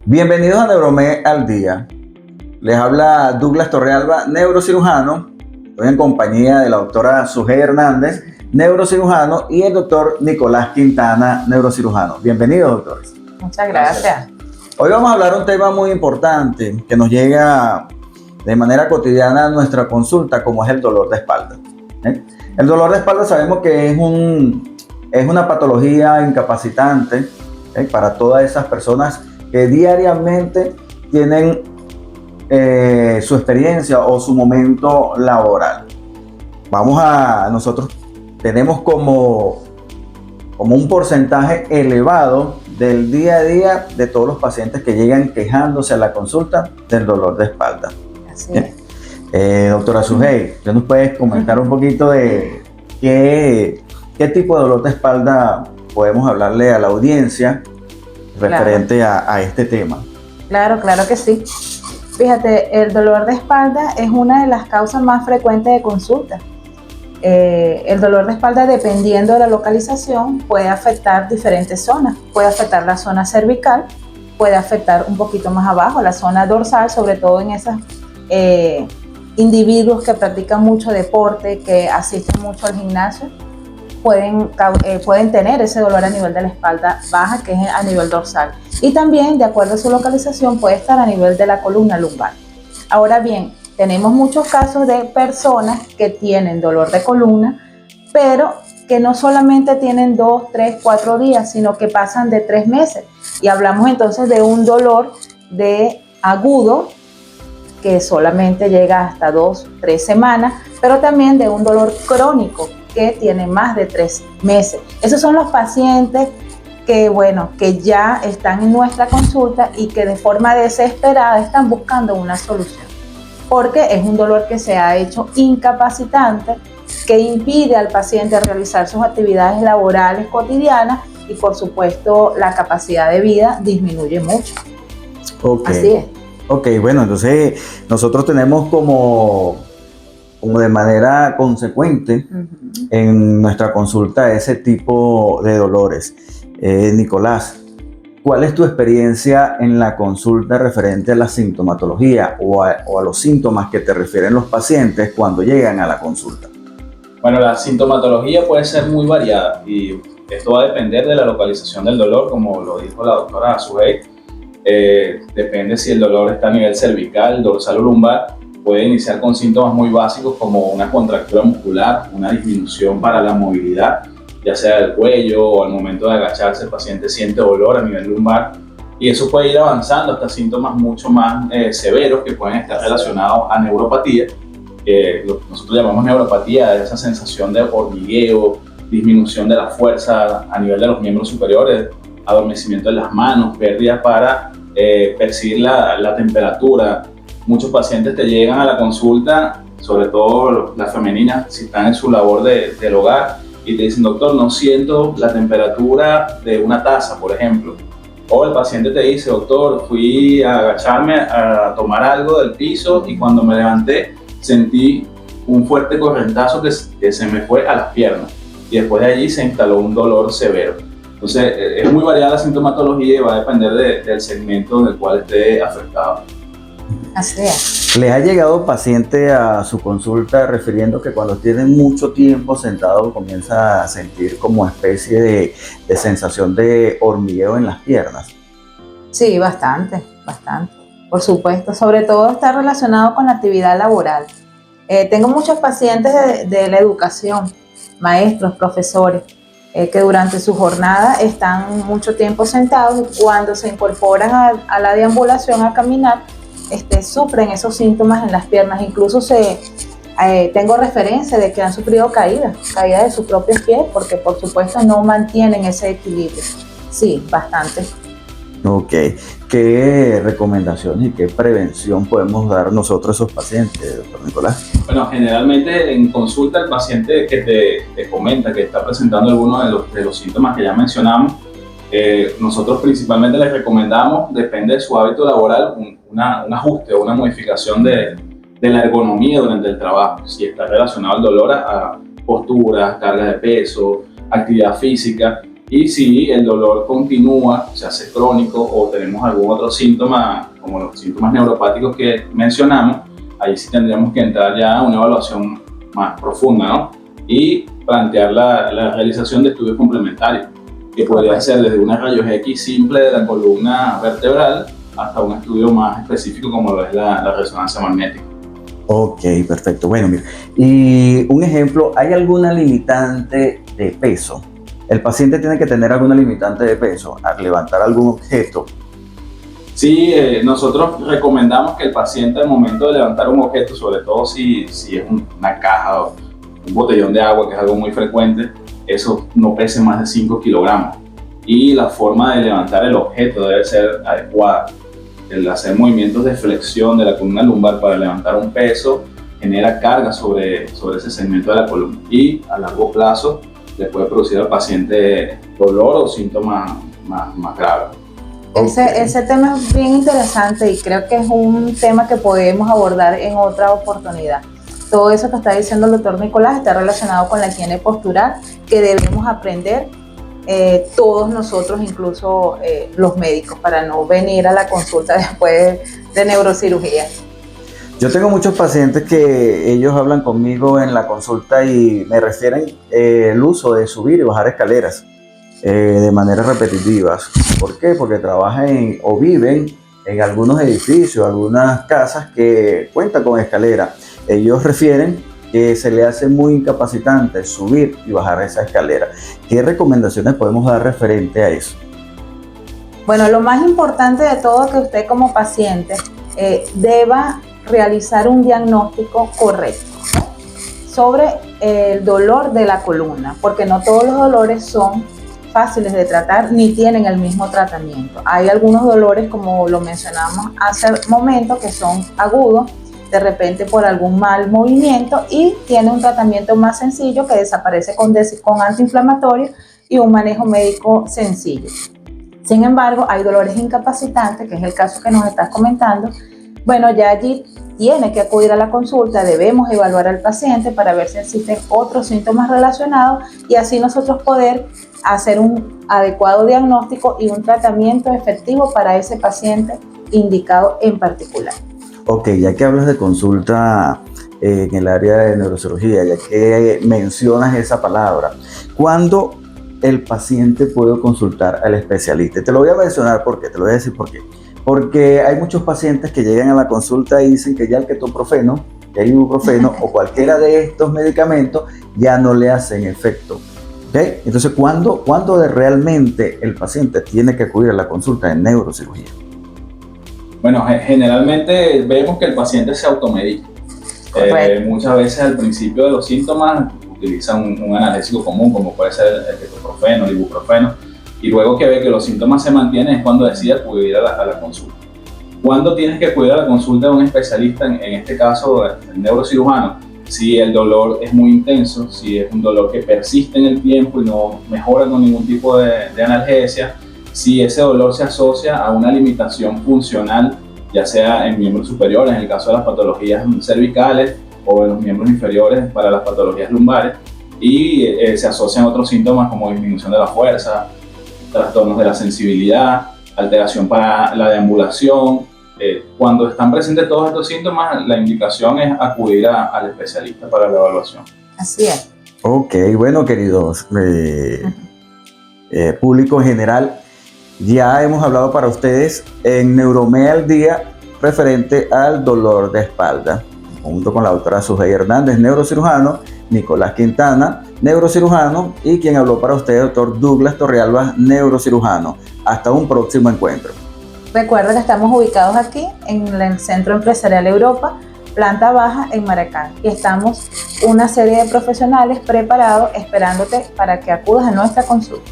Bienvenidos a Neuromed al Día. Les habla Douglas Torrealba, neurocirujano. Estoy en compañía de la doctora Sujei Hernández, neurocirujano, y el doctor Nicolás Quintana, neurocirujano. Bienvenidos, doctores. Muchas gracias. Hoy vamos a hablar de un tema muy importante que nos llega de manera cotidiana a nuestra consulta, como es el dolor de espalda. El dolor de espalda sabemos que es una patología incapacitante para todas esas personas que diariamente tienen su experiencia o su momento laboral. Nosotros tenemos como un porcentaje elevado del día a día de todos los pacientes que llegan quejándose a la consulta del dolor de espalda. Así es. Doctora Sujei, ¿usted nos puede comentar un poquito de qué tipo de dolor de espalda podemos hablarle a la audiencia referente a este tema? Claro que sí. Fíjate, el dolor de espalda es una de las causas más frecuentes de consulta. El dolor de espalda, dependiendo de la localización, puede afectar diferentes zonas. Puede afectar la zona cervical, puede afectar un poquito más abajo, la zona dorsal, sobre todo en esos individuos que practican mucho deporte, que asisten mucho al gimnasio. Pueden tener ese dolor a nivel de la espalda baja, que es a nivel dorsal. Y también, de acuerdo a su localización, puede estar a nivel de la columna lumbar. Ahora bien, tenemos muchos casos de personas que tienen dolor de columna, pero que no solamente tienen 2, 3, 4 días, sino que pasan de 3 meses. Y hablamos entonces de un dolor agudo, que solamente llega hasta 2, 3 semanas, pero también de un dolor crónico, que tiene más de 3 meses. Esos son los pacientes que ya están en nuestra consulta y que de forma desesperada están buscando una solución, porque es un dolor que se ha hecho incapacitante, que impide al paciente realizar sus actividades laborales cotidianas y, por supuesto, la capacidad de vida disminuye mucho. Okay. Así es. Ok, bueno, entonces nosotros tenemos como de manera consecuente en nuestra consulta ese tipo de dolores. Nicolás, ¿cuál es tu experiencia en la consulta referente a la sintomatología o a los síntomas que te refieren los pacientes cuando llegan a la consulta? Bueno, la sintomatología puede ser muy variada y esto va a depender de la localización del dolor, como lo dijo la doctora Sujei. Depende si el dolor está a nivel cervical, dorsal o lumbar. Puede iniciar con síntomas muy básicos como una contractura muscular, una disminución para la movilidad, ya sea del cuello o al momento de agacharse el paciente siente dolor a nivel lumbar, y eso puede ir avanzando hasta síntomas mucho más severos que pueden estar relacionados a neuropatía. Lo que nosotros llamamos neuropatía es esa sensación de hormigueo, disminución de la fuerza a nivel de los miembros superiores, adormecimiento de las manos, pérdida para percibir la temperatura. Muchos pacientes te llegan a la consulta, sobre todo las femeninas, si están en su labor del hogar, y te dicen: doctor, no siento la temperatura de una taza, por ejemplo. O el paciente te dice: doctor, fui a agacharme a tomar algo del piso y cuando me levanté sentí un fuerte corrientazo que se me fue a las piernas, y después de allí se instaló un dolor severo. Entonces, es muy variada la sintomatología y va a depender del segmento del cual esté afectado. Así es. ¿Les ha llegado paciente a su consulta refiriendo que cuando tienen mucho tiempo sentado comienza a sentir como especie de sensación de hormigueo en las piernas? Sí, bastante. Por supuesto, sobre todo está relacionado con la actividad laboral. Tengo muchos pacientes de la educación, maestros, profesores, que durante su jornada están mucho tiempo sentados y cuando se incorporan a la deambulación, a caminar, sufren esos síntomas en las piernas. Incluso tengo referencia de que han sufrido caída de sus propios pies, porque por supuesto no mantienen ese equilibrio. Sí, bastante. Ok, ¿qué recomendaciones y qué prevención podemos dar nosotros a esos pacientes, doctor Nicolás? Bueno, generalmente en consulta el paciente que te comenta que está presentando algunos de los síntomas que ya mencionamos, nosotros principalmente les recomendamos, depende de su hábito laboral, un ajuste o una modificación de la ergonomía durante el trabajo. Si está relacionado al dolor, a posturas, carga de peso, actividad física. Y si el dolor continúa, se hace crónico o tenemos algún otro síntoma, como los síntomas neuropáticos que mencionamos, ahí sí tendríamos que entrar ya a una evaluación más profunda, ¿no? Y plantear la realización de estudios complementarios, que podría ser desde una rayos X simple de la columna vertebral hasta un estudio más específico como lo es la resonancia magnética. Ok, perfecto. Bueno, mira, y un ejemplo, ¿hay alguna limitante de peso? ¿El paciente tiene que tener alguna limitante de peso al levantar algún objeto? Sí, nosotros recomendamos que el paciente al momento de levantar un objeto, sobre todo si es una caja o un botellón de agua, que es algo muy frecuente, eso no pese más de 5 kilogramos. Y la forma de levantar el objeto debe ser adecuada. El hacer movimientos de flexión de la columna lumbar para levantar un peso genera carga sobre ese segmento de la columna y a largo plazo le puede producir al paciente dolor o síntomas más graves. Ese tema es bien interesante y creo que es un tema que podemos abordar en otra oportunidad. Todo eso que está diciendo el doctor Nicolás está relacionado con la higiene postural que debemos aprender todos nosotros, incluso los médicos, para no venir a la consulta después de neurocirugía. Yo tengo muchos pacientes que ellos hablan conmigo en la consulta y me refieren el uso de subir y bajar escaleras de manera repetitivas. ¿Por qué? Porque trabajan o viven en algunos edificios, algunas casas que cuentan con escalera. Ellos refieren que se le hace muy incapacitante subir y bajar esa escalera. ¿Qué recomendaciones podemos dar referente a eso? Bueno, lo más importante de todo es que usted como paciente deba realizar un diagnóstico correcto sobre el dolor de la columna, porque no todos los dolores son fáciles de tratar ni tienen el mismo tratamiento. Hay algunos dolores, como lo mencionamos hace un momento, que son agudos, de repente por algún mal movimiento, y tiene un tratamiento más sencillo que desaparece con antiinflamatorio y un manejo médico sencillo. Sin embargo, hay dolores incapacitantes, que es el caso que nos estás comentando. Bueno, ya allí tiene que acudir a la consulta, debemos evaluar al paciente para ver si existen otros síntomas relacionados y así nosotros poder hacer un adecuado diagnóstico y un tratamiento efectivo para ese paciente indicado en particular. Ok, ya que hablas de consulta en el área de neurocirugía, ya que mencionas esa palabra, ¿cuándo el paciente puede consultar al especialista? Te lo voy a mencionar porque, te lo voy a decir por qué. Porque hay muchos pacientes que llegan a la consulta y dicen que ya el ketoprofeno, ya el ibuprofeno o cualquiera de estos medicamentos ya no le hacen efecto. ¿Okay? Entonces, ¿cuándo realmente el paciente tiene que acudir a la consulta de neurocirugía? Bueno, generalmente vemos que el paciente se automedica. Muchas veces al principio de los síntomas utilizan un analgésico común, como puede ser el ketoprofeno, el ibuprofeno, y luego que ve que los síntomas se mantienen es cuando decide acudir a la consulta. ¿Cuándo tienes que acudir a la consulta de un especialista, en este caso el neurocirujano? Si el dolor es muy intenso, si es un dolor que persiste en el tiempo y no mejora con ningún tipo de analgesia, si ese dolor se asocia a una limitación funcional, ya sea en miembros superiores, en el caso de las patologías cervicales, o en los miembros inferiores para las patologías lumbares, y se asocian otros síntomas como disminución de la fuerza, trastornos de la sensibilidad, alteración para la deambulación. Cuando están presentes todos estos síntomas, la indicación es acudir al especialista para la evaluación. Así es. Ok, bueno, queridos público en general, ya hemos hablado para ustedes en Neuromé al Día referente al dolor de espalda, junto con la doctora Sujei Hernández, neurocirujano, Nicolás Quintana, neurocirujano, y quien habló para ustedes, el doctor Douglas Torrealba, neurocirujano. Hasta un próximo encuentro. Recuerda que estamos ubicados aquí en el Centro Empresarial Europa, planta baja en Maracay, y estamos una serie de profesionales preparados esperándote para que acudas a nuestra consulta.